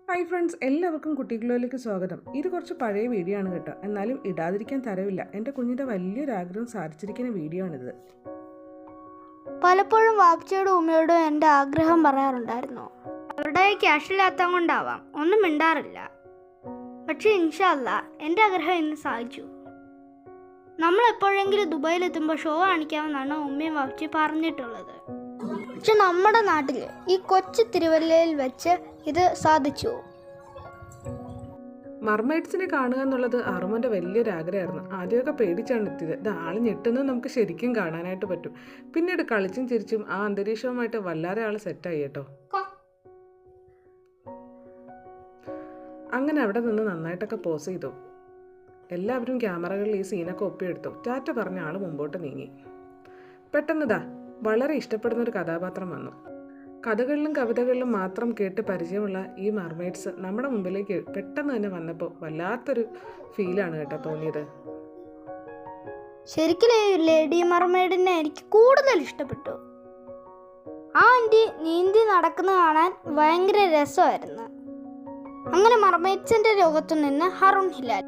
Hi friends, എല്ലാവർക്കും കുട്ടികളിലേക്ക് സ്വാഗതം. ഇത് കുറച്ച് പഴയ വീഡിയോ ആണ് കേട്ടോ, എന്നാലും ഇടാതിരിക്കാൻ തരവില്ല. എൻ്റെ കുഞ്ഞിൻ്റെ വലിയൊരു ആഗ്രഹം സാധിച്ചിരിക്കുന്ന വീഡിയോ ആണിത്. പലപ്പോഴും വാപ്പച്ചിയോടും ഉമ്മയോടും എൻ്റെ ആഗ്രഹം പറയാറുണ്ടായിരുന്നു. അവരുടെ ക്യാഷില്ലാത്ത കൊണ്ടാവാം ഒന്നും മിണ്ടാറില്ല. പക്ഷെ ഇൻഷാ അല്ലാ എൻ്റെ ആഗ്രഹം ഇന്ന് സാധിച്ചു. നമ്മൾ എപ്പോഴെങ്കിലും ദുബായിലെത്തുമ്പോൾ ഷോ കാണിക്കാമെന്നാണ് ഉമ്മയും വാപ്പച്ചി പറഞ്ഞിട്ടുള്ളത്. പക്ഷെ നമ്മുടെ നാട്ടിൽ ഈ കൊച്ചു തിരുവല്ലയിൽ വെച്ച് ഇത് സാധിച്ചു. മർമെയ്ഡ്സിനെ കാണുക എന്നുള്ളത് അറുമൻ്റെ വലിയൊരു ആഗ്രഹമായിരുന്നു. ആദ്യമൊക്കെ പേടിച്ചാണ് എത്തിയത്. ഇത് ആൾ ഞെട്ടുന്നത് നമുക്ക് ശരിക്കും കാണാനായിട്ട് പറ്റും. പിന്നീട് കളിച്ചും ചിരിച്ചും ആ അന്തരീക്ഷവുമായിട്ട് വല്ലാതെ ആൾ സെറ്റായി കേട്ടോ. അങ്ങനെ അവിടെ നിന്ന് നന്നായിട്ടൊക്കെ പോസ് ചെയ്തു. എല്ലാവരും ക്യാമറകളിൽ ഈ സീനൊക്കെ ഒപ്പിയെടുത്തു. ടാറ്റ പറഞ്ഞ ആൾ മുമ്പോട്ട് നീങ്ങി. പെട്ടെന്നതാ വളരെ ഇഷ്ടപ്പെടുന്ന ഒരു കഥാപാത്രം വന്നു. കഥകളിലും കവിതകളിലും മാത്രം കേട്ട് പരിചയമുള്ള ഈ മർമെയ്ഡ്സ് നമ്മുടെ മുമ്പിലേക്ക് പെട്ടെന്ന് തന്നെ വന്നപ്പോൾ വല്ലാത്തൊരു ഫീലാണ് കേട്ടോ തോന്നിയത്. ശരിക്കും ലേഡി മർമെയ്ഡിനെ എനിക്ക് കൂടുതൽ ഇഷ്ടപ്പെട്ടു. ആ ആൻറ്റി നീന്തി നടക്കുന്നത് കാണാൻ ഭയങ്കര രസമായിരുന്നു. അങ്ങനെ മർമെയ്ഡ്സിൻ്റെ ലോകത്തു നിന്ന് ഹറുൺ ഹിലാൽ.